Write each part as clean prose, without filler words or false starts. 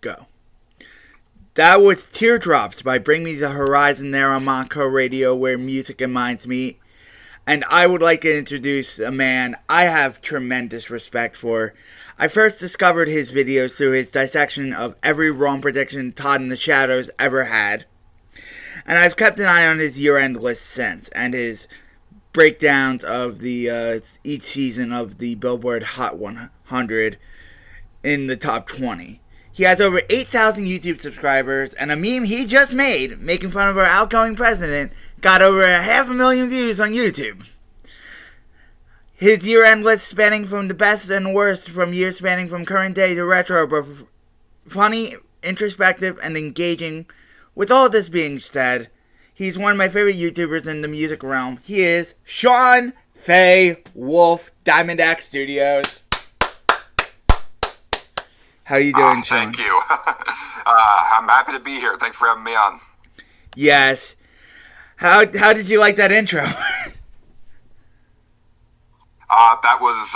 Go. That was Teardrops by Bring Me the Horizon there on Monco Radio, where music and minds meet. And I would like to introduce a man I have tremendous respect for. I first discovered his videos through his dissection of every wrong prediction Todd in the Shadows ever had. And I've kept an eye on his year-end list since, and his breakdowns of the each season of the Billboard Hot 100 in the top 20. He has over 8,000 YouTube subscribers, and a meme he just made, making fun of our outgoing president, got over 500,000 views on YouTube. His year-end list spanning from the best and worst, from years spanning from current day to retro, but funny, introspective, and engaging. With all this being said, he's one of my favorite YouTubers in the music realm. He is Sean Faye Wolfe, Diamond X Studios. How you doing, Sean? Thank you. I'm happy to be here. Thanks for having me on. Yes. How did you like that intro? That was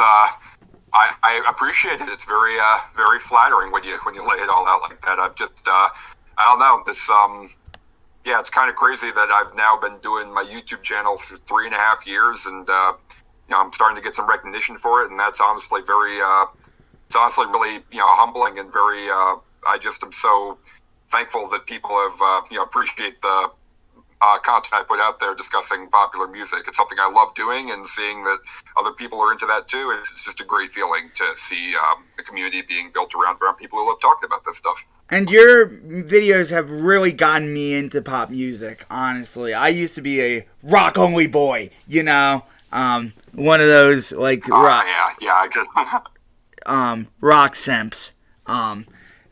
I appreciate it. It's very very flattering when you lay it all out like that. I've just I don't know this yeah, it's kind of crazy that I've now been doing my YouTube channel for 3.5 years, and I'm starting to get some recognition for it, and that's honestly very it's honestly really humbling and very I just am so thankful that people have appreciate the content I put out there discussing popular music. It's something I love doing, and seeing that other people are into that too, it's just a great feeling to see the community being built around people who love talking about this stuff. And your videos have really gotten me into pop music, honestly. I used to be a rock-only boy, one of those, like, rock... Yeah, I could... rock simps,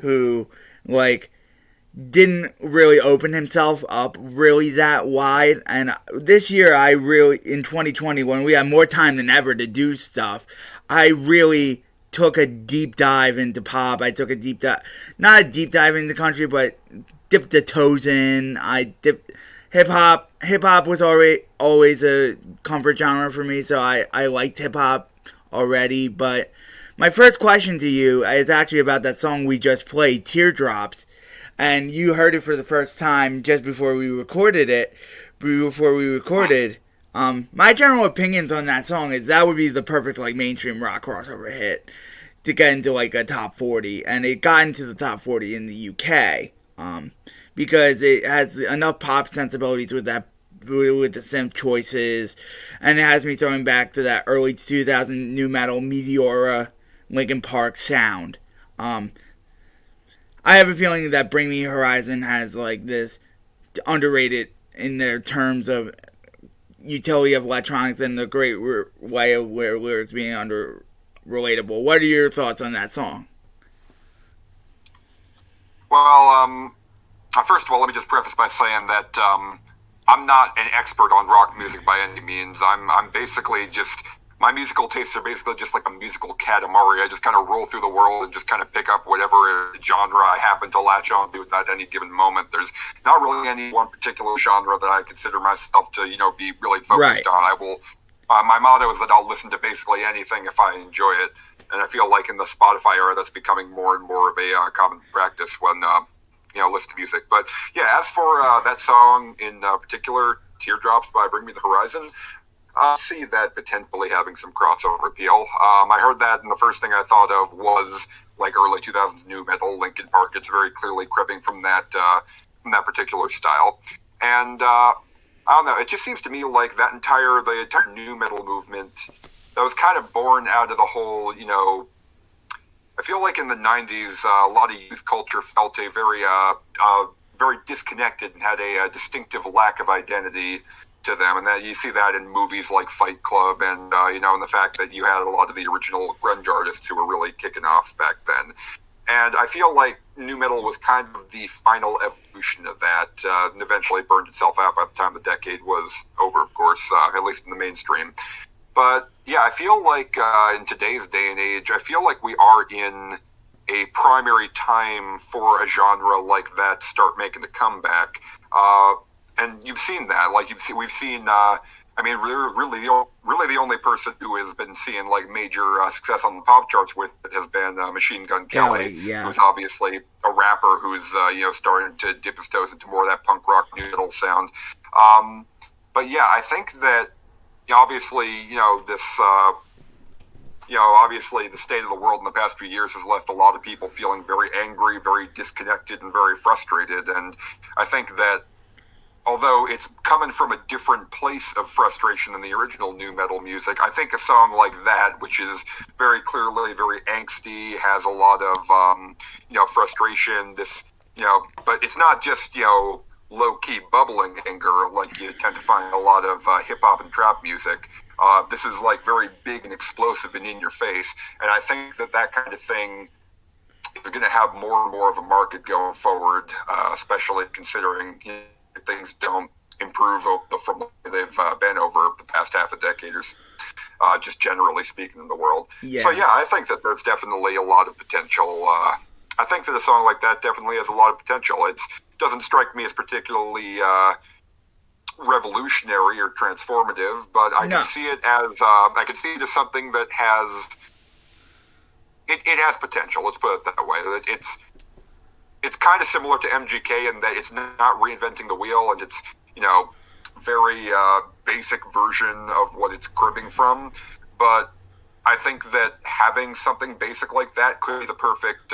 who, like, didn't really open himself up really that wide. And this year, in 2020, when we had more time than ever to do stuff, I really took a deep dive into pop. I took a deep dive, not a deep dive into country, but dipped the toes in. I dipped hip-hop. Hip-hop was always a comfort genre for me, so I liked hip-hop already. But my first question to you is actually about that song we just played, Teardrops. And you heard it for the first time just before we recorded it. My general opinions on that song is that would be the perfect, like, mainstream rock crossover hit to get into, like, a top 40. And it got into the top 40 in the UK. Because it has enough pop sensibilities with the synth choices. And it has me throwing back to that early 2000 new metal Meteora, Linkin Park sound. I have a feeling that Bring Me Horizon has, like, this underrated in their terms of utility of electronics and a great way of where lyrics being relatable. What are your thoughts on that song? Well, first of all, let me just preface by saying that I'm not an expert on rock music by any means. I'm basically just... My musical tastes are basically just like a musical katamari. I just kind of roll through the world and just kind of pick up whatever genre I happen to latch on to at any given moment. There's not really any one particular genre that I consider myself to, be really focused on. I will. My motto is that I'll listen to basically anything if I enjoy it, and I feel like in the Spotify era, that's becoming more and more of a common practice when listen to music. But yeah, as for that song in particular, Teardrops by Bring Me the Horizon. I see that potentially having some crossover appeal. I heard that, and the first thing I thought of was like early 2000s new metal, Linkin Park. It's very clearly cribbing from that particular style. And I don't know, it just seems to me like the entire new metal movement that was kind of born out of the whole, I feel like in the 90s, a lot of youth culture felt a very disconnected and had a distinctive lack of identity to them, and that you see that in movies like Fight Club, and and the fact that you had a lot of the original grunge artists who were really kicking off back then. And I feel like nu metal was kind of the final evolution of that, and eventually burned itself out by the time the decade was over, of course, at least in the mainstream. But yeah, I feel like in today's day and age, I feel like we are in a primary time for a genre like that start making a comeback. And you've seen that, we've seen. I mean, really the only person who has been seeing like major success on the pop charts with it has been Machine Gun Kelly, Yeah. who's obviously a rapper who's starting to dip his toes into more of that punk rock new metal sound. But yeah, I think that obviously this. Obviously the state of the world in the past few years has left a lot of people feeling very angry, very disconnected, and very frustrated. And I think that although it's coming from a different place of frustration than the original nu metal music, I think a song like that, which is very clearly very angsty, has a lot of frustration. But it's not just low-key bubbling anger like you tend to find a lot of hip-hop and trap music. This is like very big and explosive and in your face, and I think that kind of thing is going to have more and more of a market going forward, especially considering if things don't improve from the way they've been over the past half a decade or so, just generally speaking in the world. Yeah. So yeah, I think that there's definitely a lot of potential. I think that a song like that definitely has a lot of potential. It doesn't strike me as particularly revolutionary or transformative, but I can see it as something that has it has potential. Let's put it that way. It's kind of similar to MGK in that it's not reinventing the wheel, and it's very basic version of what it's cribbing from. But I think that having something basic like that could be the perfect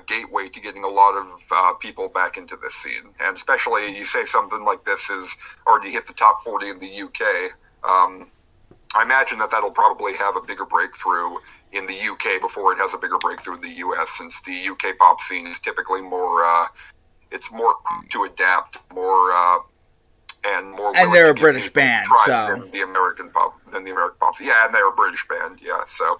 gateway to getting a lot of people back into this scene. And especially you say something like this has already hit the top 40 in the UK. I imagine that that'll probably have a bigger breakthrough in the UK before it has a bigger breakthrough in the US, since the UK pop scene is typically more it's more to adapt, more and they're a British band, so than the American pop scene. Yeah, and they're a British band, yeah. So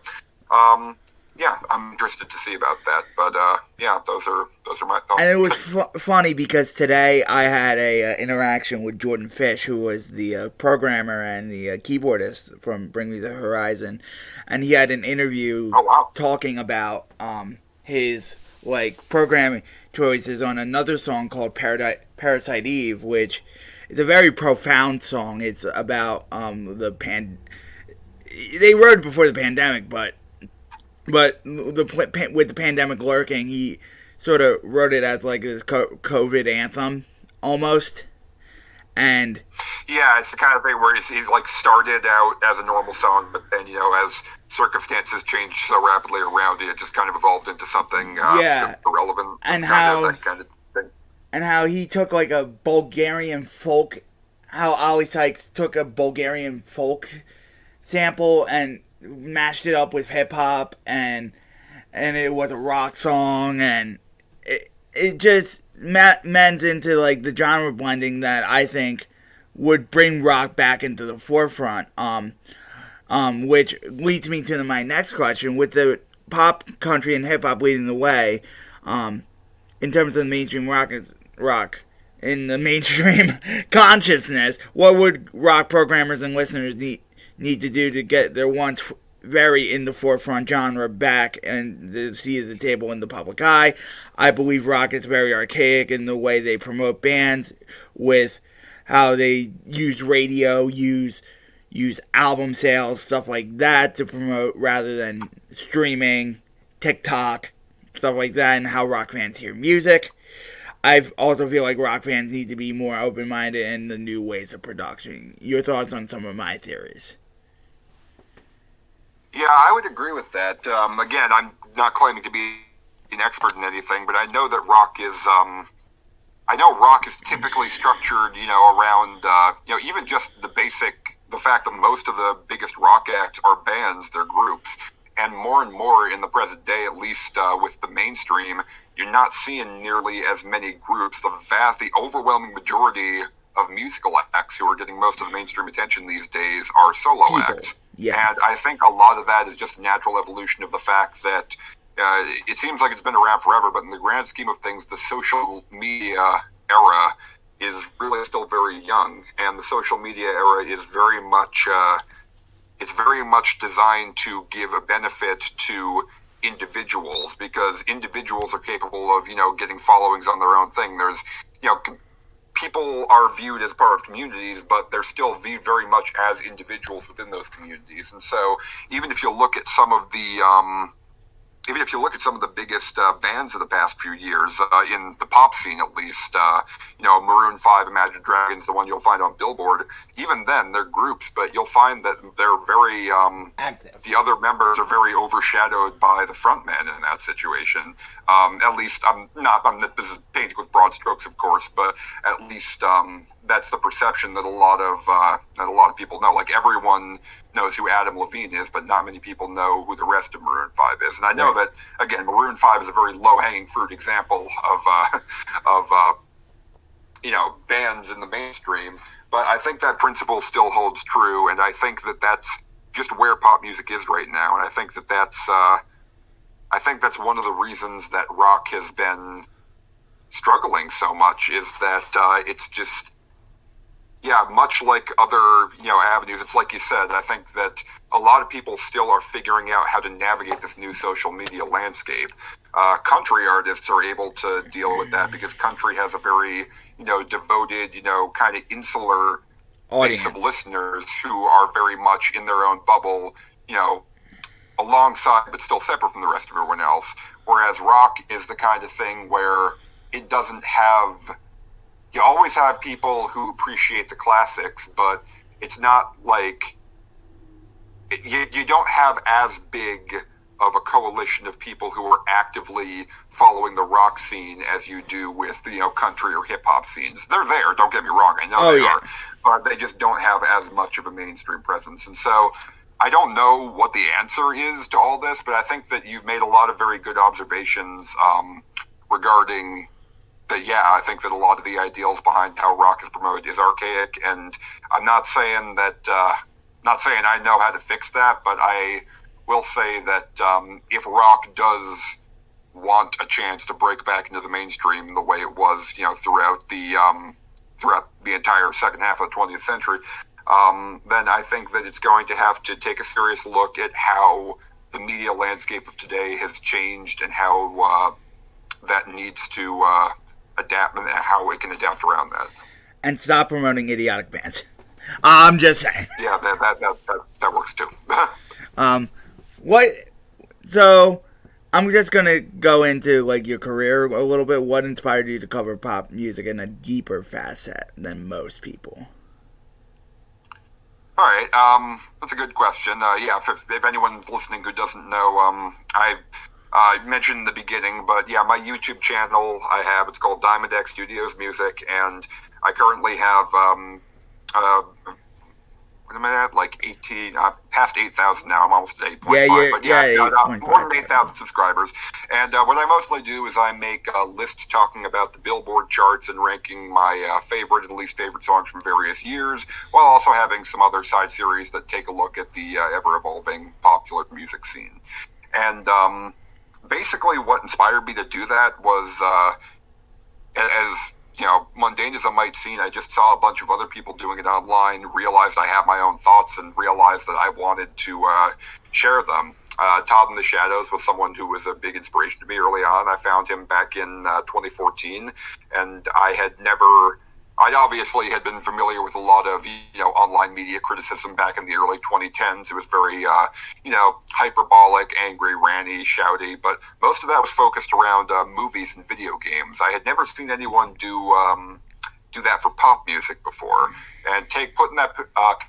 yeah, I'm interested to see about that. But yeah, those are my thoughts. And it was funny because today I had a interaction with Jordan Fish, who was the programmer and the keyboardist from Bring Me the Horizon, and he had an interview talking about his programming choices on another song called Parasite Eve, which is a very profound song. It's about they wrote it before the pandemic, but with the pandemic lurking, he sort of wrote it as like this COVID anthem almost. And yeah, it's the kind of thing where he's like started out as a normal song, but then as circumstances changed so rapidly around it, it just kind of evolved into something irrelevant. And that kind of thing. And how he took like a Bulgarian folk, how Ollie Sykes took a Bulgarian folk sample and mashed it up with hip hop, and it was a rock song, and it just mends into like the genre blending that I think would bring rock back into the forefront. Which leads me to my next question: with the pop, country, and hip hop leading the way, in terms of the mainstream rock in the mainstream consciousness, what would rock programmers and listeners need to do to get their once very in the forefront genre back and the seat of the table in the public eye? I believe rock is very archaic in the way they promote bands, with how they use radio, use album sales, stuff like that to promote rather than streaming, TikTok, stuff like that, and how rock fans hear music. I also feel like rock fans need to be more open-minded in the new ways of production. Your thoughts on some of my theories? Yeah, I would agree with that. Again, I'm not claiming to be an expert in anything, but I know that rock is typically structured, around, even just the fact that most of the biggest rock acts are bands, they're groups. And more in the present day, at least with the mainstream, you're not seeing nearly as many groups. The overwhelming majority of musical acts who are getting most of the mainstream attention these days are solo acts. Yeah. And I think a lot of that is just a natural evolution of the fact that it seems like it's been around forever, but in the grand scheme of things, the social media era is really still very young. And the social media era is very much designed to give a benefit to individuals, because individuals are capable of, getting followings on their own thing. There's, people are viewed as part of communities, but they're still viewed very much as individuals within those communities. And so, even if you look at some of the biggest bands of the past few years, in the pop scene at least, Maroon 5, Imagine Dragons, the one you'll find on Billboard, even then, they're groups, but you'll find that they're very, Active. the other members are very overshadowed by the frontman in that situation. At least, this is painting with broad strokes, of course, but at least, that's the perception that a lot of people know. Like, everyone knows who Adam Levine is, but not many people know who the rest of Maroon 5 is. And I know that, again, Maroon 5 is a very low-hanging fruit example of bands in the mainstream, but I think that principle still holds true, and I think that that's just where pop music is right now. And I think that that's one of the reasons that rock has been struggling so much, is that it's just, much like other, avenues, it's like you said, I think that a lot of people still are figuring out how to navigate this new social media landscape. Country artists are able to deal with that because country has a very, devoted, kind of insular audience of listeners who are very much in their own bubble, alongside but still separate from the rest of everyone else. Whereas rock is the kind of thing where it doesn't have... You always have people who appreciate the classics, but it's not like... You don't have as big of a coalition of people who are actively following the rock scene as you do with the country or hip hop scenes. They're there, don't get me wrong, I know they are, but they just don't have as much of a mainstream presence. And so I don't know what the answer is to all this, but I think that you've made a lot of very good observations regarding that. I think that a lot of the ideals behind how rock is promoted is archaic, and I'm not saying that I know how to fix that, but I will say that if rock does want a chance to break back into the mainstream the way it was, throughout the entire second half of the 20th century, then I think that it's going to have to take a serious look at how the media landscape of today has changed and how that needs to adapt, and how it can adapt around that. And stop promoting idiotic bands. I'm just saying. Yeah, that works too. So, I'm just gonna go into your career a little bit. What inspired you to cover pop music in a deeper facet than most people? All right, that's a good question. If anyone's listening who doesn't know, I mentioned in the beginning, but my YouTube channel it's called Diamond X Studios Music, and I currently have what am I at? 18, past 8,000 now. I'm almost at 8.5. But more than 8,000 subscribers. And what I mostly do is I make lists talking about the Billboard charts and ranking my favorite and least favorite songs from various years, while also having some other side series that take a look at the ever-evolving popular music scene. And basically what inspired me to do that was, as mundane as it might seem, I just saw a bunch of other people doing it online, realized I have my own thoughts, and realized that I wanted to share them. Todd in the Shadows was someone who was a big inspiration to me early on. I found him back in 2014, and I obviously had been familiar with a lot of, online media criticism back in the early 2010s. It was very, hyperbolic, angry, ranty, shouty, but most of that was focused around movies and video games. I had never seen anyone do that for pop music before, and putting that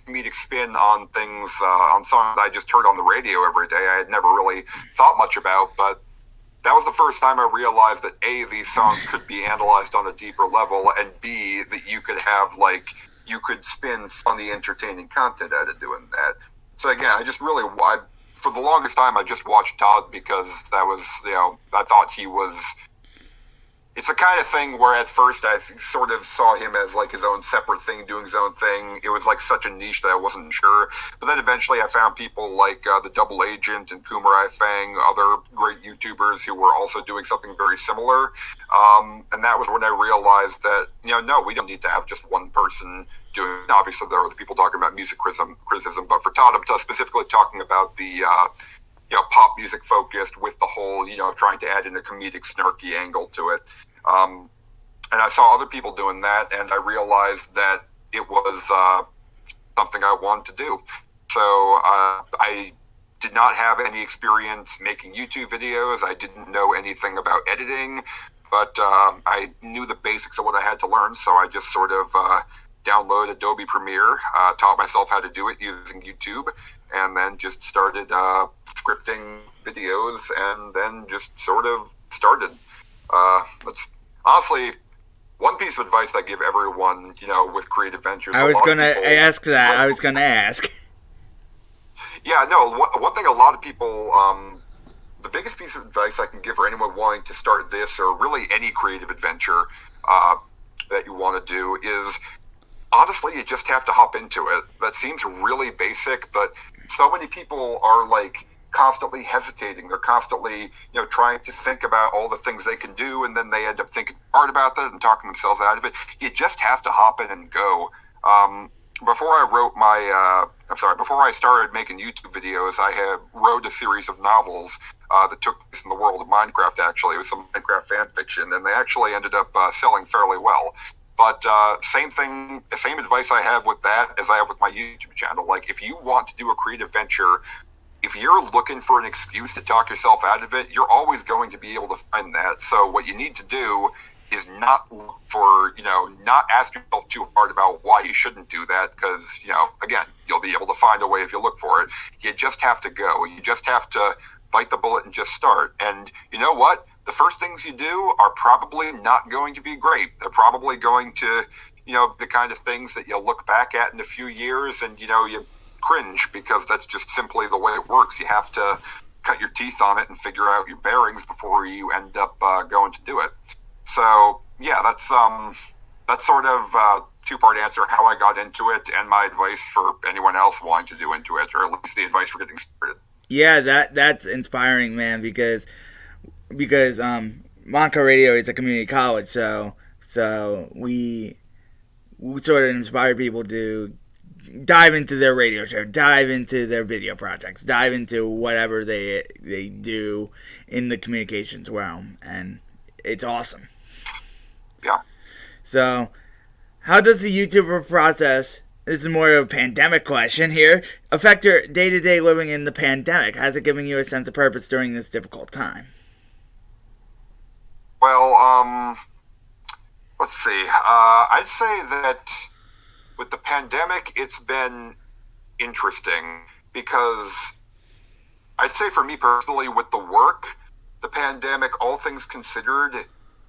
comedic spin on things, on songs I just heard on the radio every day. I had never really thought much about, but that was the first time I realized that A, these songs could be analyzed on a deeper level, and B, that you could have, you could spin funny, entertaining content out of doing that. So again, for the longest time, I just watched Todd because that was, I thought he was... It's the kind of thing where at first I sort of saw him as his own separate thing, doing his own thing. It was such a niche that I wasn't sure. But then eventually I found people like The Double Agent and Kumarai Fang, other great YouTubers who were also doing something very similar. And that was when I realized that, no, we don't need to have just one person doing it. Obviously there are the people talking about music criticism, but for Todd, I'm specifically talking about the... pop music focused with the whole, trying to add in a comedic, snarky angle to it. and I saw other people doing that, and I realized that it was something I wanted to do. So I did not have any experience making YouTube videos. I didn't know anything about editing, but I knew the basics of what I had to learn. So I just sort of downloaded Adobe Premiere, taught myself how to do it using YouTube, and then just started scripting videos, and then just sort of started. That's honestly one piece of advice I give everyone, with creative ventures. I was gonna ask that. I was gonna ask. Yeah, no. One thing a lot of people, the biggest piece of advice I can give for anyone wanting to start this or really any creative adventure that you want to do is honestly, you just have to hop into it. That seems really basic, but so many people are like constantly hesitating. They're constantly, trying to think about all the things they can do, and then they end up thinking hard about that and talking themselves out of it. You just have to hop in and go. Before I started making YouTube videos, I wrote a series of novels that took place in the world of Minecraft, actually. It was some Minecraft fan fiction, and they actually ended up selling fairly well. But same advice I have with that as I have with my YouTube channel. Like, if you want to do a creative venture, if you're looking for an excuse to talk yourself out of it, you're always going to be able to find that. So what you need to do is not look for, not ask yourself too hard about why you shouldn't do that, because, again, you'll be able to find a way if you look for it. You just have to go. You just have to bite the bullet and just start. And you know what? The first things you do are probably not going to be great. They're probably going to, the kind of things that you'll look back at in a few years and, you cringe, because that's just simply the way it works. You have to cut your teeth on it and figure out your bearings before you end up going to do it. So yeah, that's sort of a two-part answer: how I got into it, and my advice for anyone else wanting to do into it, or at least the advice for getting started. Yeah, that's inspiring, man. Because Monco Radio is a community college, so we sort of inspire people to dive into their radio show, dive into their video projects, dive into whatever they do in the communications realm, and it's awesome. Yeah. So, how does the YouTuber process, this is more of a pandemic question here, affect your day-to-day living in the pandemic? Has it given you a sense of purpose during this difficult time? Well, let's see. I'd say that with the pandemic, it's been interesting because I'd say for me personally, with the work, the pandemic, all things considered,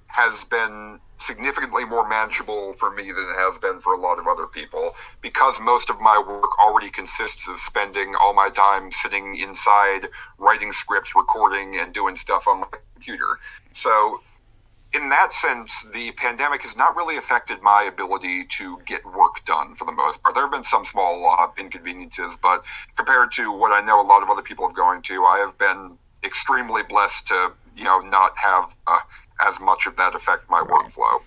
has been significantly more manageable for me than it has been for a lot of other people, because most of my work already consists of spending all my time sitting inside, writing scripts, recording, and doing stuff on my computer. So in that sense, the pandemic has not really affected my ability to get work done for the most part. There have been some small inconveniences, but compared to what I know a lot of other people have gone to, I have been extremely blessed to, not have as much of that affect my workflow.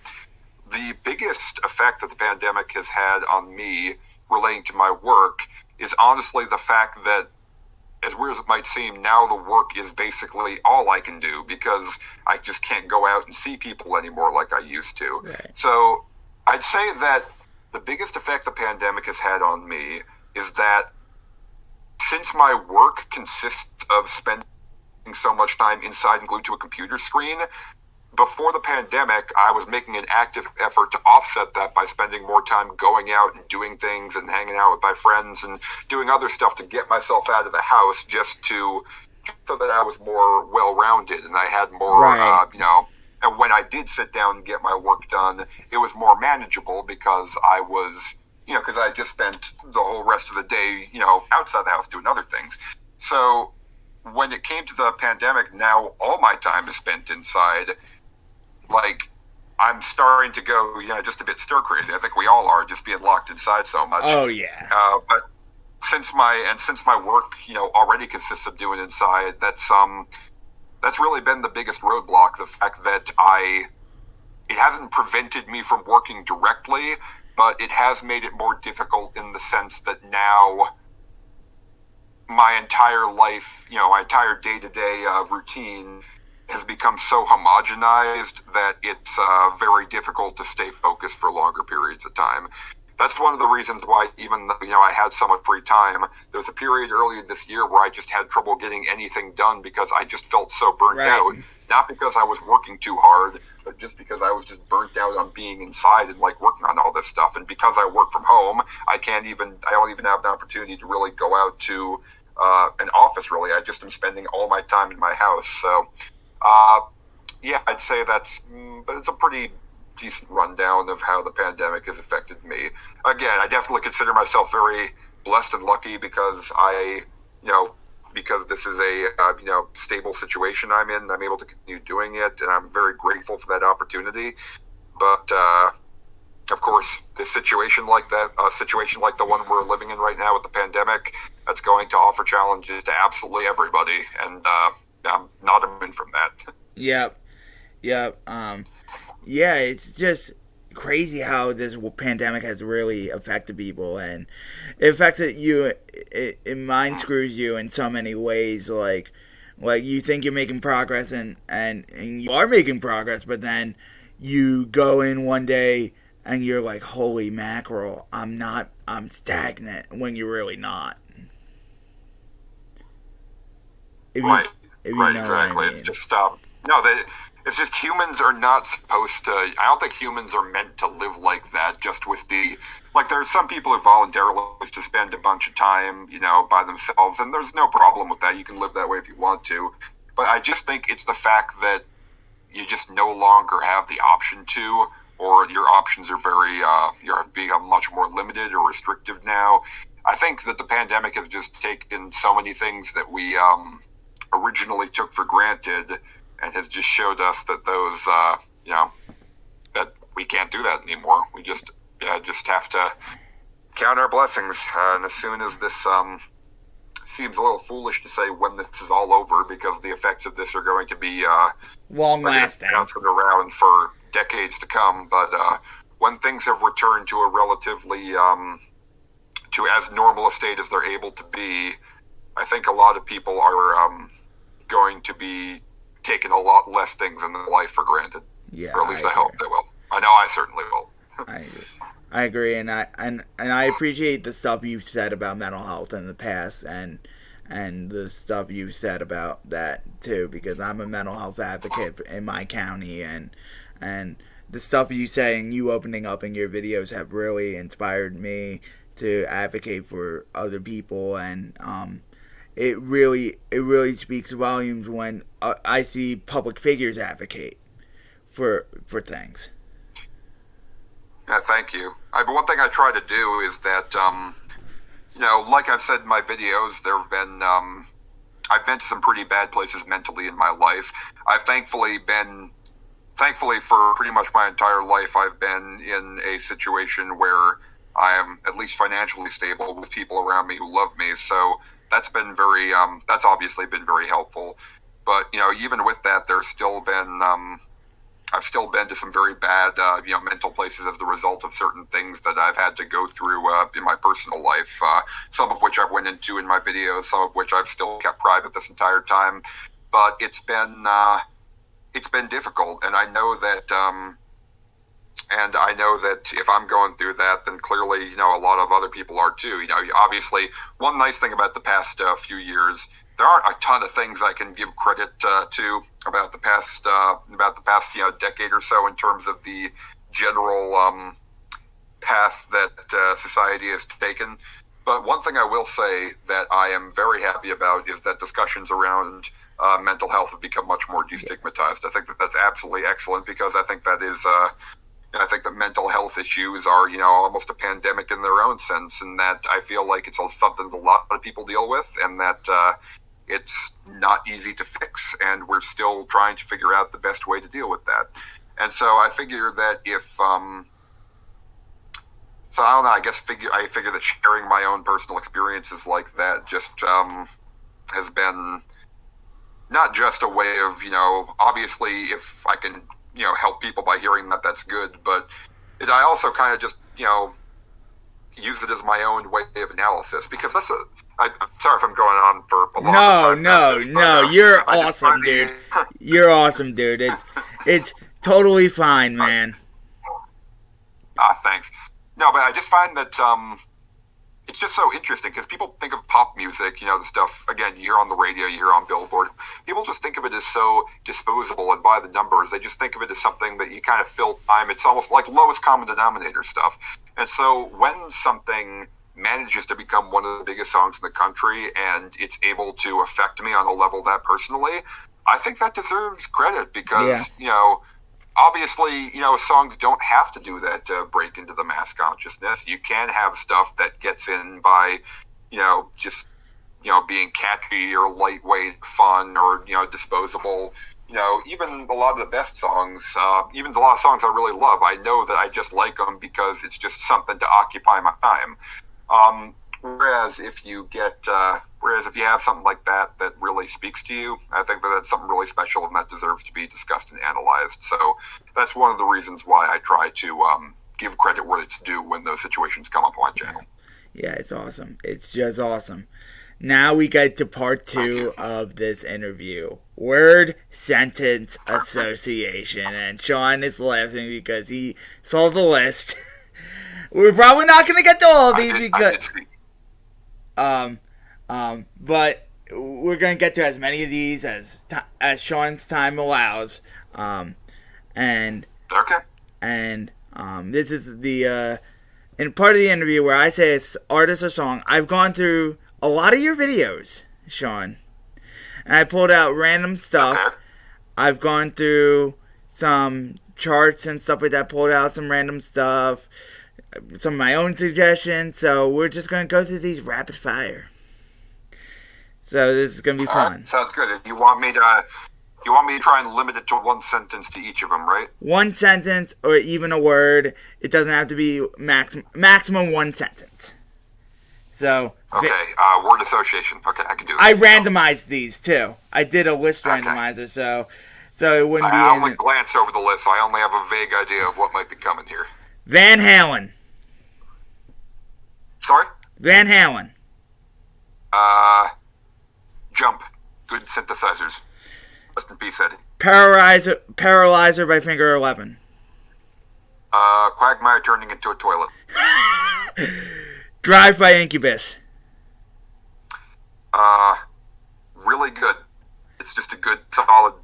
The biggest effect that the pandemic has had on me relating to my work is honestly the fact that, as weird as it might seem, now the work is basically all I can do, because I just can't go out and see people anymore like I used to. Right. So I'd say that the biggest effect the pandemic has had on me is that since my work consists of spending so much time inside and glued to a computer screen, before the pandemic, I was making an active effort to offset that by spending more time going out and doing things and hanging out with my friends and doing other stuff to get myself out of the house, just so that I was more well-rounded and I had more, Right. And when I did sit down and get my work done, it was more manageable because I was, because I just spent the whole rest of the day, outside the house doing other things. So when it came to the pandemic, now all my time is spent inside. Like, I'm starting to go, just a bit stir crazy. I think we all are, just being locked inside so much. Oh, yeah. But since my work, already consists of doing inside, that's really been the biggest roadblock. The fact that it hasn't prevented me from working directly, but it has made it more difficult in the sense that now my entire life, my entire day-to-day routine has become so homogenized that it's very difficult to stay focused for longer periods of time. That's one of the reasons why, even though, I had so much free time, there was a period earlier this year where I just had trouble getting anything done because I just felt so burnt out. Not because I was working too hard, but just because I was just burnt out on being inside and working on all this stuff. And because I work from home, I don't even have an opportunity to really go out to an office. Really, I just am spending all my time in my house. So, yeah, I'd say but it's a pretty decent rundown of how the pandemic has affected me. Again, I definitely consider myself very blessed and lucky because because this is a stable situation I'm in. I'm able to continue doing it, and I'm very grateful for that opportunity. But of course, a situation like the one we're living in right now with the pandemic, that's going to offer challenges to absolutely everybody, and I'm not immune from that. Yep. Yeah, it's just crazy how this pandemic has really affected people, and it affected you. It mind screws you in so many ways. Like you think you're making progress, and you are making progress, but then you go in one day and you're like, holy mackerel, I'm stagnant, when you're really not. Right, exactly. It's just no, it's just humans are not supposed to. I don't think humans are meant to live like that. Just with there are some people who voluntarily to spend a bunch of time, by themselves, and there's no problem with that. You can live that way if you want to, but I just think it's the fact that you just no longer have the option to, or your options are you're being much more limited or restrictive now. I think that the pandemic has just taken so many things that we originally took for granted, and has just showed us that those, that we can't do that anymore. We just have to count our blessings. And as soon as this seems a little foolish to say when this is all over, because the effects of this are going to be long-lasting, bouncing around for decades to come. But when things have returned to a relatively to as normal a state as they're able to be, I think a lot of people are going to be taking a lot less things in their life for granted. Yeah, or at least I hope they will. I know I certainly will. I agree, and I appreciate the stuff you've said about mental health in the past, and the stuff you've said about that too, because I'm a mental health advocate in my county, and the stuff you say and you opening up in your videos have really inspired me to advocate for other people, and it really speaks volumes when I see public figures advocate for things. Yeah, thank you. But one thing I try to do is that, like I've said in my videos, I've been to some pretty bad places mentally in my life. Thankfully for pretty much my entire life, I've been in a situation where I am at least financially stable with people around me who love me. So that's been that's obviously been very helpful. But, even with that, I've still been to some very bad, mental places as the result of certain things that I've had to go through in my personal life. Some of which I've went into in my videos, some of which I've still kept private this entire time. But it's been difficult, and I know that if I'm going through that, then clearly, a lot of other people are too. Obviously, one nice thing about the past few years, there aren't a ton of things I can give credit to about the past decade or so in terms of the general path that society has taken. But one thing I will say that I am very happy about is that discussions around mental health have become much more destigmatized. I think that that's absolutely excellent, because I think that is. I think that mental health issues are, almost a pandemic in their own sense, and that I feel like it's something a lot of people deal with, and that it's not easy to fix, and we're still trying to figure out the best way to deal with that. And so I figure that so I don't know, I figure that sharing my own personal experiences like that just has been not just a way of, obviously if I can, help people by hearing that, that's good, but I also kind of just, use it as my own way of analysis, because Sorry if I'm going on for a long No, time. no, This, no. but, You're I just awesome, find dude. You're awesome, dude. It's totally fine, man. Thanks. No, but I just find that it's just so interesting because people think of pop music, the stuff, again, you hear on the radio, you hear on Billboard. People just think of it as so disposable and by the numbers. They just think of it as something that you kind of fill time. It's almost like lowest common denominator stuff. And so when something manages to become one of the biggest songs in the country and it's able to affect me on a level that personally, I think that deserves credit because, obviously, songs don't have to do that to break into the mass consciousness. You can have stuff that gets in by, just, being catchy or lightweight, fun, or, disposable. Even a lot of the best songs, even a lot of songs I really love, I know that I just like them because it's just something to occupy my time. Whereas if you have something like that really speaks to you, I think that that's something really special and that deserves to be discussed and analyzed. So that's one of the reasons why I try to give credit where it's due when those situations come up on my channel. Yeah, it's awesome. It's just awesome. Now we get to part 2 of this interview. Word Sentence Association. And Sean is laughing because he saw the list. We're probably not going to get to all of these but we're going to get to as many of these as Sean's time allows. And this is the in part of the interview where I say it's artist or song. I've gone through a lot of your videos, Sean, and I pulled out random stuff. Okay. I've gone through some charts and stuff like that, pulled out some random stuff, some of my own suggestions. So we're just going to go through these rapid fire. So this is going to be fun. Sounds good. You want me to try and limit it to one sentence to each of them, right? One sentence or even a word. It doesn't have to be maximum one sentence. So okay, word association. Okay, I can do that. I randomized these too. I did a list randomizer, so it wouldn't be. I only glanced over the list. So I only have a vague idea of what might be coming here. Van Halen. Sorry? Van Halen. Jump. Good synthesizers. Rest in peace, Eddie. Paralyzer by Finger 11. Quagmire turning into a toilet. Drive by Incubus. Really good. It's just a good, solid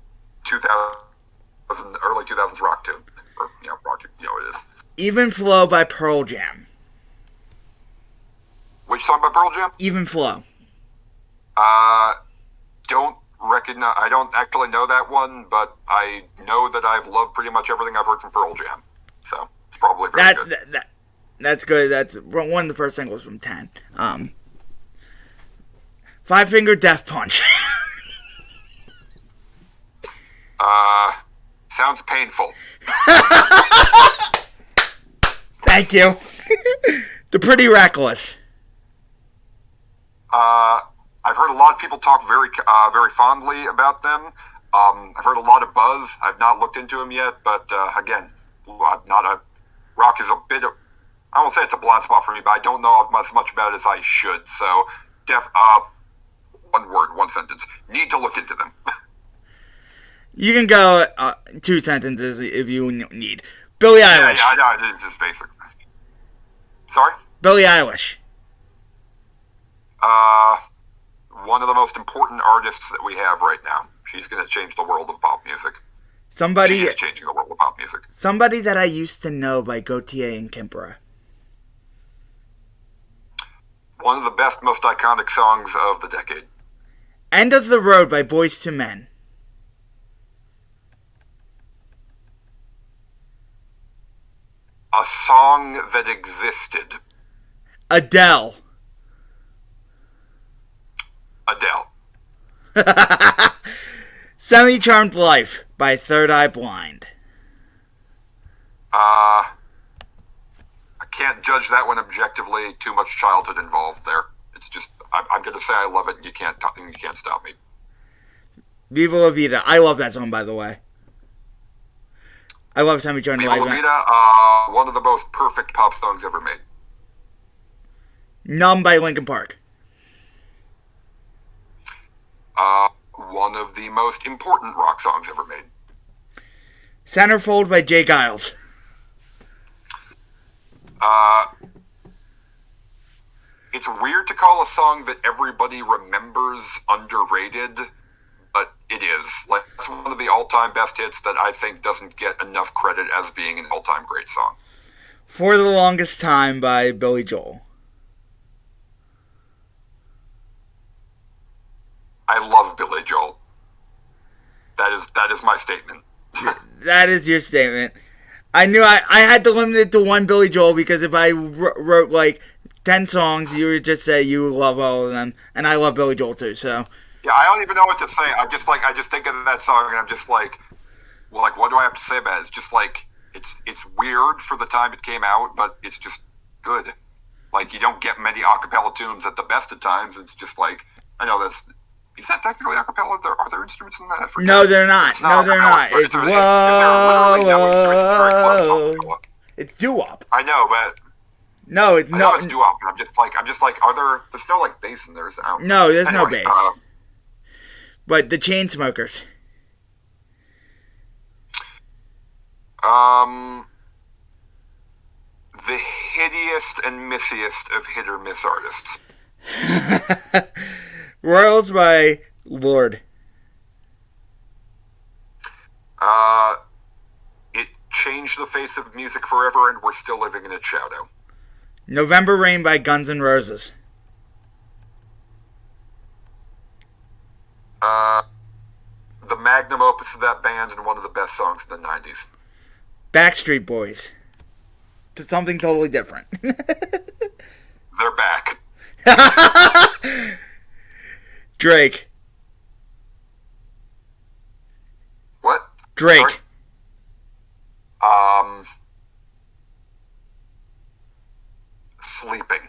2000, early 2000s rock tune. Or, rock, it is. Even Flow by Pearl Jam. Which song by Pearl Jam? Even Flow. I don't actually know that one, but I know that I've loved pretty much everything I've heard from Pearl Jam. So, it's probably very good. That's good. That's one of the first singles from 10. Five Finger Death Punch. Sounds painful. Thank you. The Pretty Reckless. I've heard a lot of people talk very fondly about them. I've heard a lot of buzz. I've not looked into them yet, but again, rock is a bit of, I won't say it's a blind spot for me, but I don't know as much about it as I should. So, one word, one sentence. Need to look into them. You can go 2 sentences if you need. Billie Eilish. Yeah, it's just basic. Sorry? Billie Eilish. One of the most important artists that we have right now. She's going to change the world of pop music. She is changing the world of pop music. Somebody that I used to know by Gautier and Kempera. One of the best, most iconic songs of the decade. End of the Road by Boyz II Men. A song that existed. Adele. Semi-Charmed Life by Third Eye Blind. I can't judge that one objectively. Too much childhood involved there. It's just, I'm going to say I love it, and you can't stop me. Viva La Vida. I love that song, by the way. I love Semi-Charmed Life. Viva La Vida, one of the most perfect pop songs ever made. Numb by Linkin Park. One of the most important rock songs ever made. Centerfold by Jay Giles. It's weird to call a song that everybody remembers underrated, but it is. Like, it's one of the all-time best hits that I think doesn't get enough credit as being an all-time great song. For the Longest Time by Billy Joel. I love Billy Joel. That is my statement. That is your statement. I knew I had to limit it to one Billy Joel because if I wrote like 10 songs, you would just say you love all of them, and I love Billy Joel too. So yeah, I don't even know what to say. I just think of that song and I'm just like, well, like, what do I have to say about it? It's just like it's weird for the time it came out, but it's just good. Like, you don't get many a cappella tunes at the best of times. It's just like, I know that's. Is that technically a cappella? Are there instruments in that? I forget. No, they're not. No, they're not. It's whoa. It's doo-wop. I know, but no, it's no. It's doo-wop. I'm just like, there's no like bass in there. So no, there's no bass. But the Chainsmokers. The hittiest and missiest of hit or miss artists. Royals by Lord. It changed the face of music forever, and we're still living in its shadow. November Rain by Guns N' Roses. The magnum opus of that band and one of the best songs in the 90s. Backstreet Boys. To something totally different. They're back. Drake. What? Drake. Sorry? Sleeping.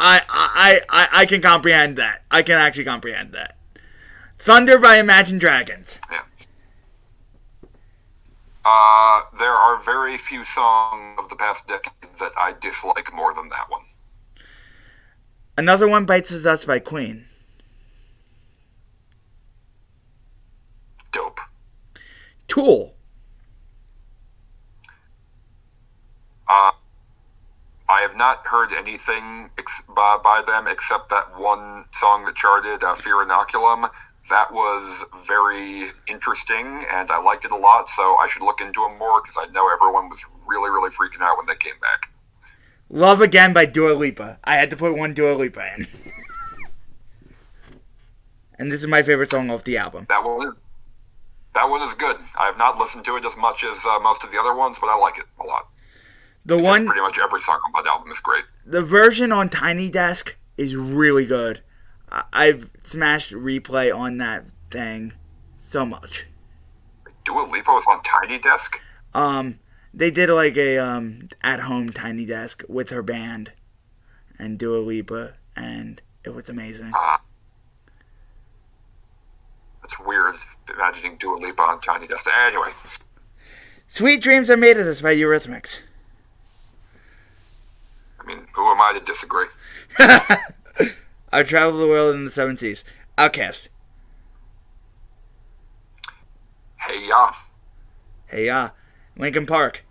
I can comprehend that. I can actually comprehend that. Thunder by Imagine Dragons. Yeah. There are very few songs of the past decade that I dislike more than that one. Another One Bites the Dust by Queen. Dope. Tool. I have not heard anything by them except that one song that charted, Fear Inoculum. That was very interesting, and I liked it a lot, so I should look into them more, because I know everyone was really, really freaking out when they came back. Love Again by Dua Lipa. I had to put one Dua Lipa in. And this is my favorite song off the album. That one is good. I have not listened to it as much as most of the other ones, but I like it a lot. Pretty much every song on that album is great. The version on Tiny Desk is really good. I've smashed replay on that thing so much. Dua Lipa was on Tiny Desk? They did like a at-home Tiny Desk with her band and Dua Lipa, and it was amazing. That's weird, imagining Dua Lipa on Tiny Desk. Anyway. Sweet Dreams Are Made of This by Eurythmics. I mean, who am I to disagree? I Traveled the World in the Seven Seas. Outkast. Hey Ya. Hey Ya. Linkin Park.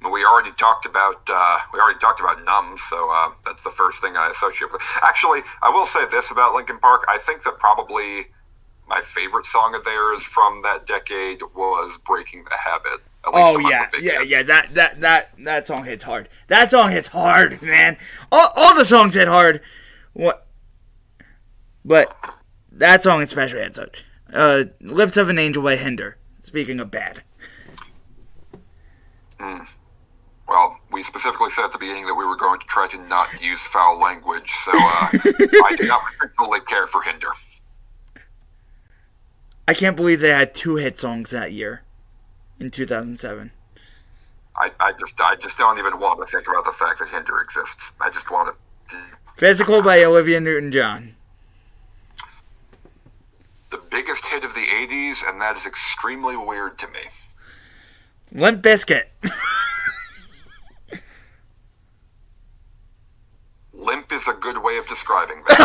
We already talked about Numb, so that's the first thing I associate with. Actually, I will say this about Linkin Park. I think that probably my favorite song of theirs from that decade was Breaking the Habit. Oh yeah. That song hits hard. That song hits hard, man. All the songs hit hard. What? But that song especially hits hard. Lips of an Angel by Hinder. Speaking of bad. Well, we specifically said at the beginning that we were going to try to not use foul language, so I do not particularly care for Hinder. I can't believe they had 2 hit songs that year. In 2007. I just don't even want to think about the fact that Hinder exists. I just want to... Physical by Olivia Newton-John. The biggest hit of the 80s, and that is extremely weird to me. Limp Bizkit. Limp a good way of describing that.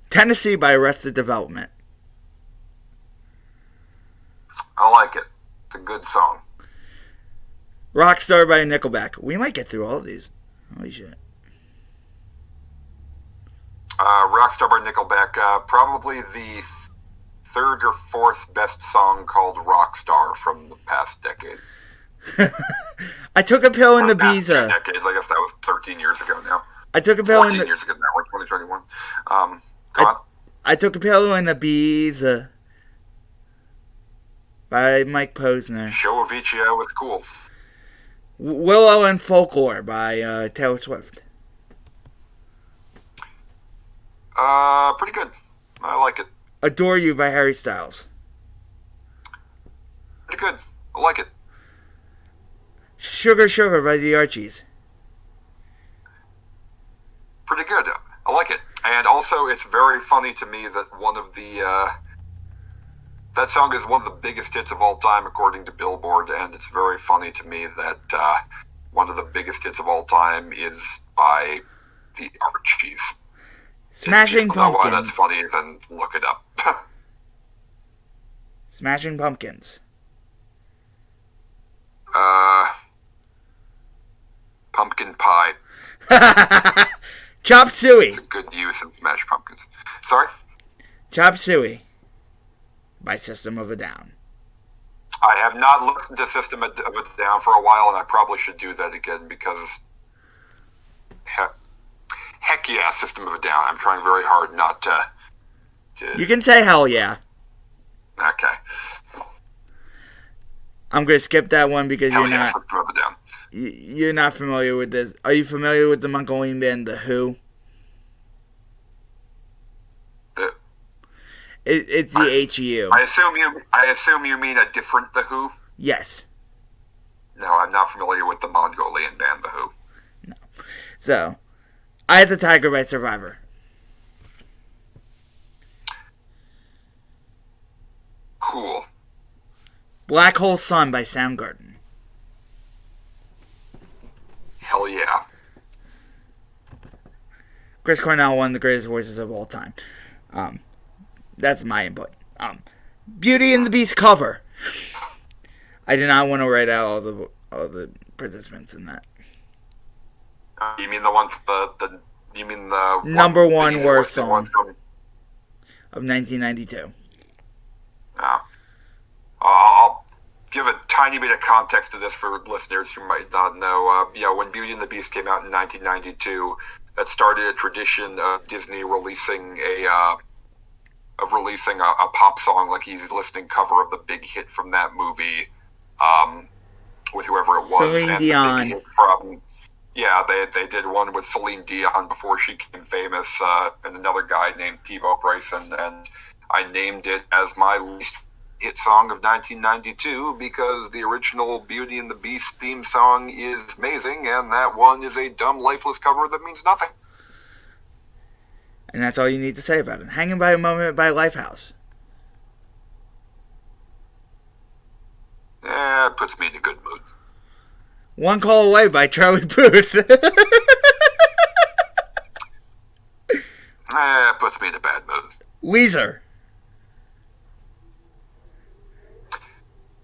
Tennessee by Arrested Development. I like it. It's a good song. Rockstar by Nickelback. We might get through all of these. Holy shit. Rockstar by Nickelback. Probably the third or fourth best song called Rockstar from the past decade. I took a pill in the past Ibiza. 2 decades. I guess that was 13 years ago now. I took a pill in 14 the... years ago now. We're 2021. Go on. I took a pill in Ibiza by Mike Posner. Show of Avicii was cool. Willow and Folklore by Taylor Swift. Pretty good. I like it. Adore You by Harry Styles. Pretty good. I like it. Sugar Sugar by the Archies. Pretty good. I like it. And also, it's very funny to me that one of the... that song is one of the biggest hits of all time, according to Billboard, and it's very funny to me that one of the biggest hits of all time is by the Archies. Smashing If you know why Pumpkins. that's funny, then look it up. Smashing Pumpkins. Pumpkin Pie. Chop Suey. It's a good use of Smash Pumpkins. Sorry? Chop Suey by System of a Down. I have not listened to System of a Down for a while, and I probably should do that again because... Heck yeah, System of a Down. I'm trying very hard not to You can say hell yeah. Okay. I'm going to skip that one because Hell you're yeah, not... System of a Down. You're not familiar with this. Are you familiar with the Mongolian band The Who? It's the HU. I assume you mean a different The Who? Yes. No, I'm not familiar with the Mongolian band The Who. No. So, Eye of the Tiger by Survivor. Cool. Black Hole Sun by Soundgarden. Hell yeah. Chris Cornell, one of the greatest voices of all time. That's my input. Beauty and the Beast cover. I did not want to write out all the participants in that. You mean the one from you mean the Number one the worst one song from, of 1992. I'll give a tiny bit of context to this for listeners who might not know. When Beauty and the Beast came out in 1992, that started a tradition of Disney releasing a pop song like he's listening cover of the big hit from that movie, with whoever it was. Celine and Dion. The big hit from, they did one with Celine Dion before she became famous, and another guy named Peebo Bryson, and I named it as my least hit song of 1992 because the original Beauty and the Beast theme song is amazing, and that one is a dumb, lifeless cover that means nothing. And that's all you need to say about it. Hanging by a Moment by Lifehouse. It puts me in a good mood. One Call Away by Charlie Puth. It puts me in a bad mood. Weezer.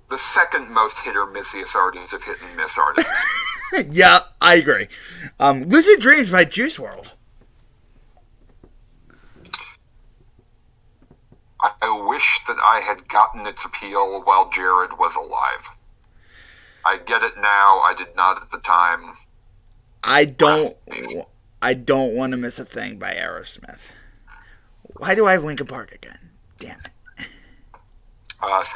The second most hit or missiest artists of hit and miss artists. Yeah, I agree. Lucid Dreams by Juice WRLD. I wish that I had gotten its appeal while Jared was alive. I get it now. I did not at the time. I don't want to miss a thing by Aerosmith. Why do I have Linkin Park again? Damn it. If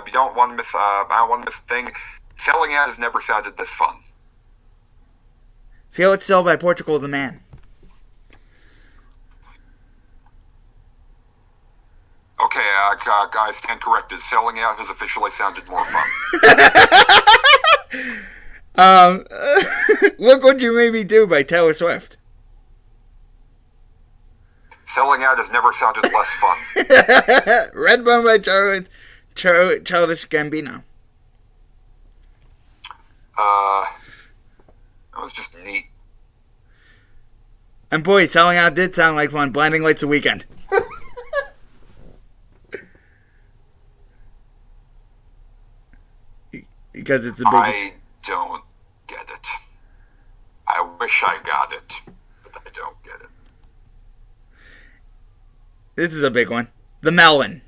you don't want to miss, I don't want to miss a thing. Selling Out has never sounded this fun. Feel It Still by Portugal the Man. Okay, guys, stand corrected. Selling Out has officially sounded more fun. Look What You Made Me Do by Taylor Swift. Selling Out has never sounded less fun. Redbone by Childish Gambino. That was just neat. And boy, Selling Out did sound like fun. Blinding Lights a Weekend. Because it's the biggest. I don't get it. I wish I got it, but I don't get it. This is a big one. The Melon.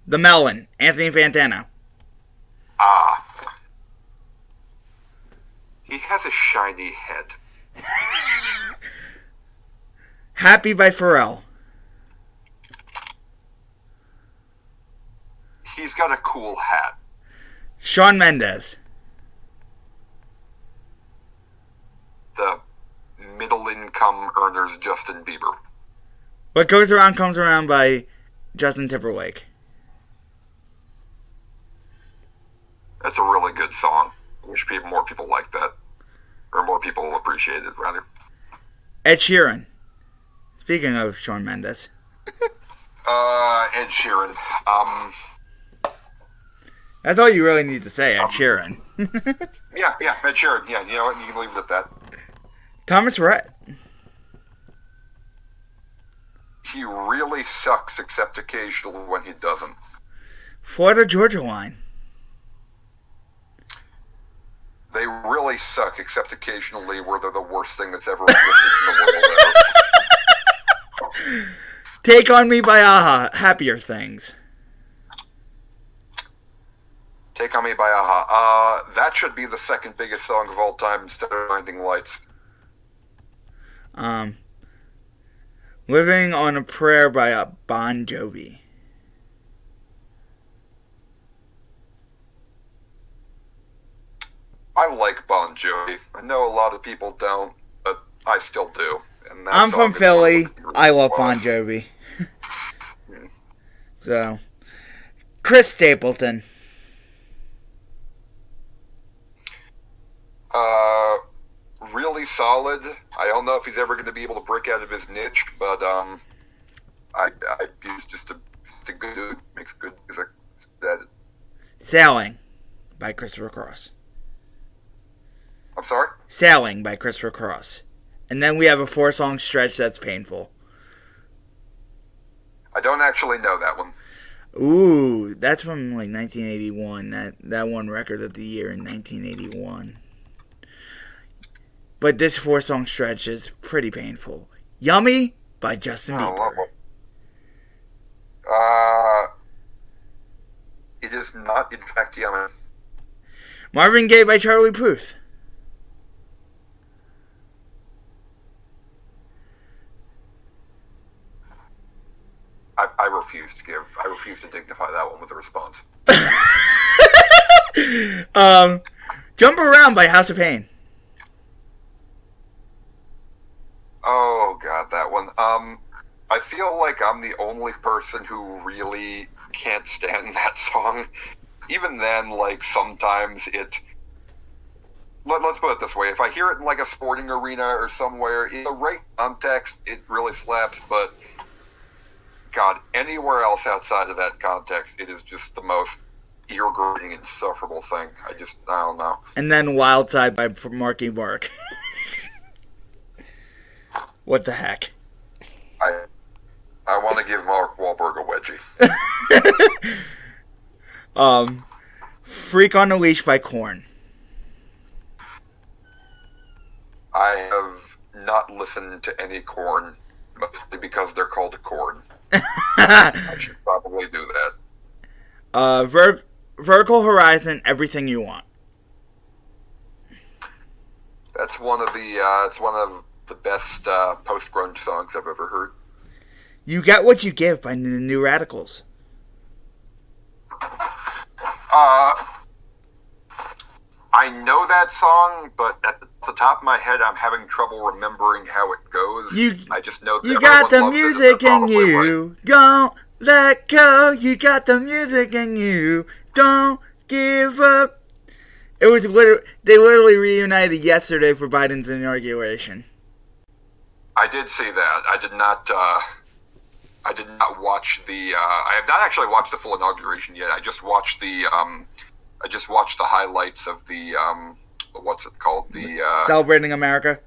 The Melon. Anthony Fantano. He has a shiny head. Happy by Pharrell. He's got a cool hat. Shawn Mendes. The middle-income earners Justin Bieber. What Goes Around Comes Around by Justin Timberlake. That's a really good song. I wish more people liked that. Or more people appreciate it, rather. Ed Sheeran. Speaking of Shawn Mendes. Ed Sheeran. That's all you really need to say, Ed Sheeran. Yeah, Ed Sheeran. Yeah, you know what? You can leave it at that. Thomas Rhett. He really sucks, except occasionally when he doesn't. Florida Georgia Line. They really suck, except occasionally where they're the worst thing that's ever existed in the world. Take On Me by Aha. Happier Things. Take On Me by Aha. That should be the second biggest song of all time instead of Blinding Lights. Living on a Prayer by Bon Jovi. I like Bon Jovi. I know a lot of people don't, but I still do. And that I'm song from is Philly. really I love well. Bon Jovi. So, Chris Stapleton. Really solid. I don't know if he's ever going to be able to break out of his niche, but he's just a good dude. Makes good music. Sailing by Christopher Cross. I'm sorry? Sailing by Christopher Cross. And then we have a 4-song stretch that's painful. I don't actually know that one. Ooh, that's from like 1981. That won Record of the Year in 1981. But this 4-song stretch is pretty painful. Yummy by Justin Bieber. It is not, in fact, yummy. Marvin Gaye by Charlie Puth. I refuse to dignify that one with a response. Jump Around by House of Pain. Oh god, that one. I feel like I'm the only person who really can't stand that song. Even then, like, sometimes let's put it this way, if I hear it in like a sporting arena or somewhere, in the right context, it really slaps, but god, anywhere else outside of that context, it is just the most ear-grating, insufferable thing. I don't know. And then Wild Side by Marky Mark. What the heck? I want to give Mark Wahlberg a wedgie. Freak on a Leash by Korn. I have not listened to any Korn, mostly because they're called Korn. I should probably do that. Vertical Horizon, Everything You Want. That's one of the best post-grunge songs I've ever heard. You Get What You Give by the New Radicals. I know that song, but at the top of my head, I'm having trouble remembering how it goes. I just know that you got the loves music it, in you. Right. Don't let go. You got the music in you. Don't give up. It was they literally reunited yesterday for Biden's inauguration. I did see that. I did not watch the. I have not actually watched the full inauguration yet. I just watched the I just watched the highlights of the what's it called? The Celebrating America.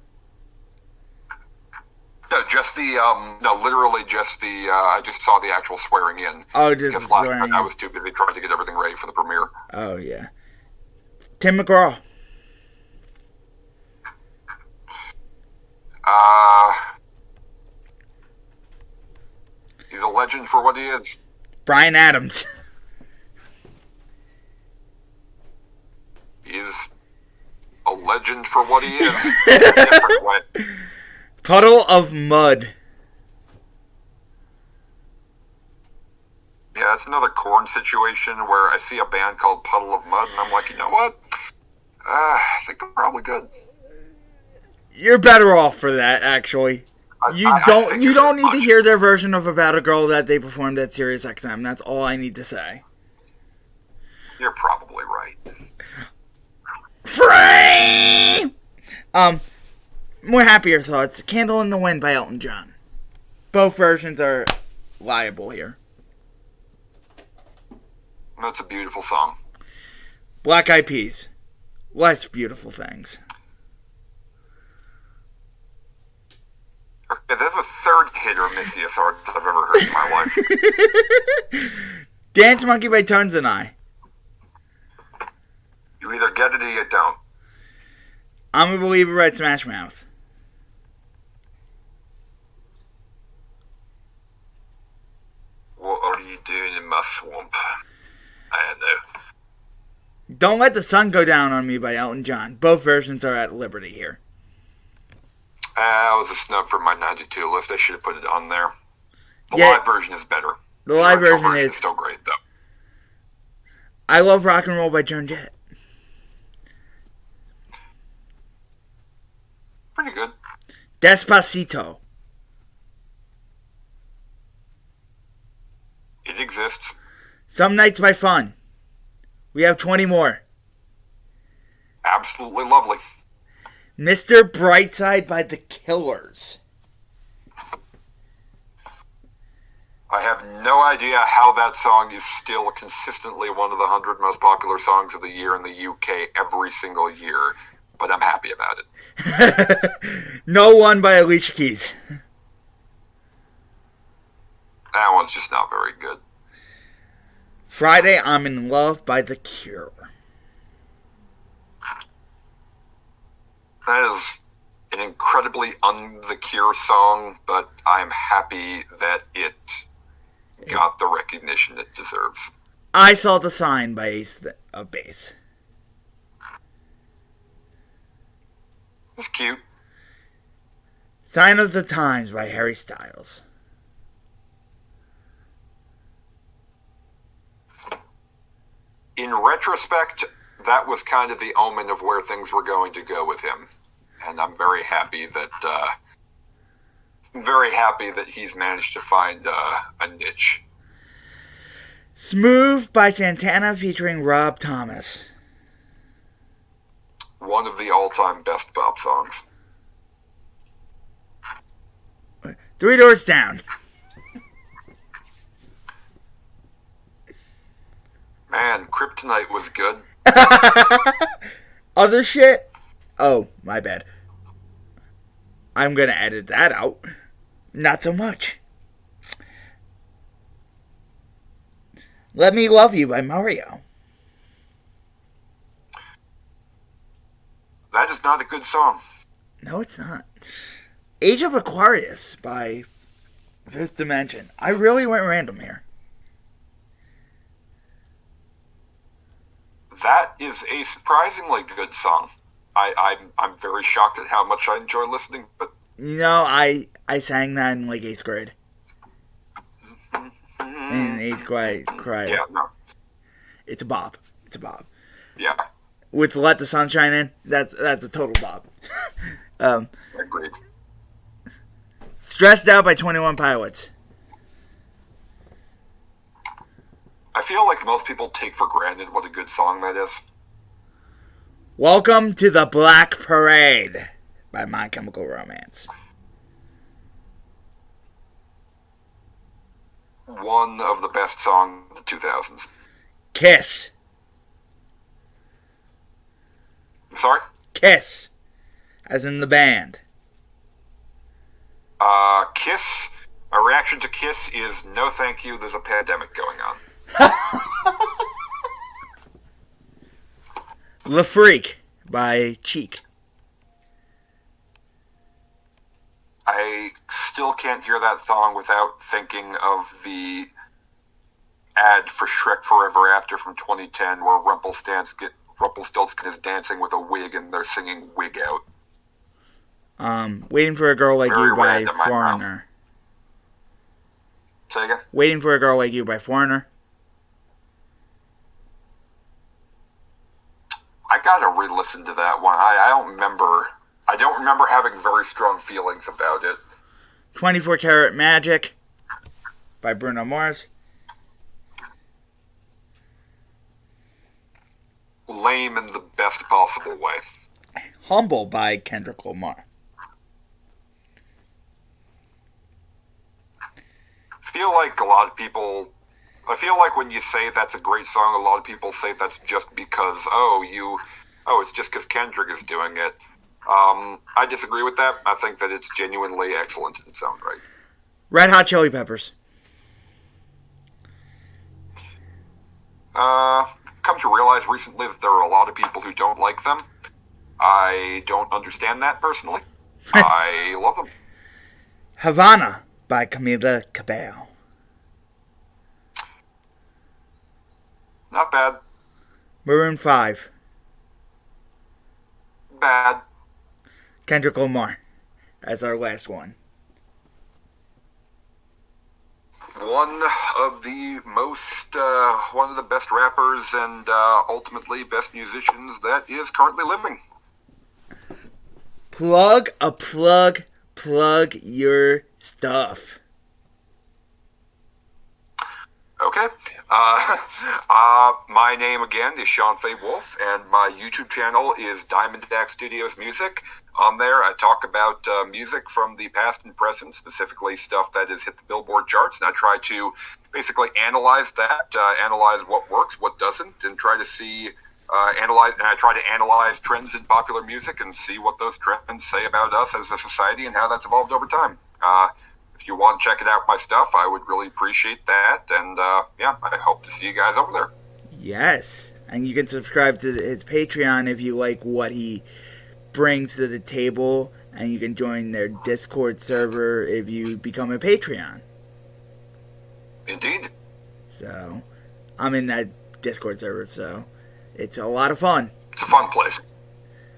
no, just the no, literally just the. I just saw the actual swearing in. Oh, just because last swearing night I in. was too busy trying to get everything ready for the premiere. Oh yeah. Tim McGraw. He's a legend for what he is. Bryan Adams. He's a legend for what he is. In a different way. Puddle of Mud. Yeah, it's another Korn situation where I see a band called Puddle of Mud, and I'm like, you know what? I think I'm probably good. You're better off for that, actually. You don't need to hear their version of About a Girl that they performed at Sirius XM. That's all I need to say. You're probably right. Free! More happier thoughts. Candle in the Wind by Elton John. Both versions are liable here. That's a beautiful song. Black Eyed Peas. Less beautiful things. Okay, that's the third hit or missiest artist I've ever heard in my life. Dance Monkey by Tones and I. You either get it or you don't. I'm a Believer by Smash Mouth. What are you doing in my swamp? I know. Don't Let the Sun Go Down on Me by Elton John. Both versions are at liberty here. That was a snub for my 92 list. I should have put it on there. The Yeah. live version is better. The live original version is still great, though. I Love Rock and Roll by Joan Jett. Pretty good. Despacito. It exists. Some Nights by Fun. We have 20 more. Absolutely lovely. Mr. Brightside by The Killers. I have no idea how that song is still consistently one of the 100 most popular songs of the year in the UK every single year, but I'm happy about it. No One by Alicia Keys. That one's just not very good. Friday, I'm in Love by The Cure. That is an incredibly The Cure song, but I'm happy that it got the recognition it deserves. I Saw the Sign by Ace of Base. It's cute. Sign of the Times by Harry Styles. In retrospect, that was kind of the omen of where things were going to go with him. And I'm very happy that he's managed to find a niche. Smooth by Santana featuring Rob Thomas. One of the all-time best pop songs. Three Doors Down. Man, Kryptonite was good. Other shit? Oh, my bad. I'm gonna edit that out. Not so much. Let Me Love You by Mario. That is not a good song. No, it's not. Age of Aquarius by Fifth Dimension. I really went random here. That is a surprisingly good song. I'm very shocked at how much I enjoy listening, but You know, I sang that in like 8th grade. In 8th grade. yeah, no. It's a bop. It's a bop. Yeah. With Let the Sunshine In, that's a total bop. Agreed. Stressed Out by 21 Pilots. I feel like most people take for granted what a good song that is. Welcome to the Black Parade by My Chemical Romance. One of the best songs of the 2000s. Kiss. Sorry? Kiss, as in the band. Kiss. My reaction to Kiss is no thank you, there's a pandemic going on. Le Freak by Cheek. I still can't hear that song without thinking of the ad for Shrek Forever After from 2010 where Rumpelstiltskin is dancing with a wig and they're singing Wig Out. Waiting for a Girl Like Very You by random, Foreigner. Say again? Waiting for a Girl Like You by Foreigner. I gotta re-listen to that one. I don't remember. I don't remember having very strong feelings about it. 24 Karat Magic by Bruno Mars. Lame in the best possible way. Humble by Kendrick Lamar. I feel like when you say that's a great song, a lot of people say that's just because, it's just because Kendrick is doing it. I disagree with that. I think that it's genuinely excellent and sounds right. Red Hot Chili Peppers. Come to realize recently that there are a lot of people who don't like them. I don't understand that personally. I love them. Havana by Camila Cabello. Not bad. Maroon 5. Bad. Kendrick Lamar as our last one. One of the best rappers and ultimately best musicians that is currently living. Plug your stuff. Okay. My name again is Sean Faye Wolfe, and my YouTube channel is Diamond Dax Studios Music. On there, I talk about music from the past and present, specifically stuff that has hit the Billboard charts, and I try to basically analyze that, analyze what works, what doesn't, and try to see, analyze trends in popular music and see what those trends say about us as a society and how that's evolved over time. If you want to check it out, my stuff, I would really appreciate that, and I hope to see you guys over there. Yes, and you can subscribe to his Patreon if you like what he brings to the table, and you can join their Discord server if you become a Patreon. Indeed. So, I'm in that Discord server, so it's a lot of fun. It's a fun place.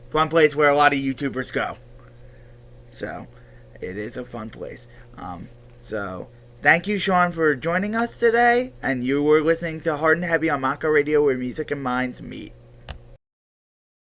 Fun place where a lot of YouTubers go. So, it is a fun place. So, thank you, Sean, for joining us today, and you were listening to Hard and Heavy on Mako Radio, where music and minds meet.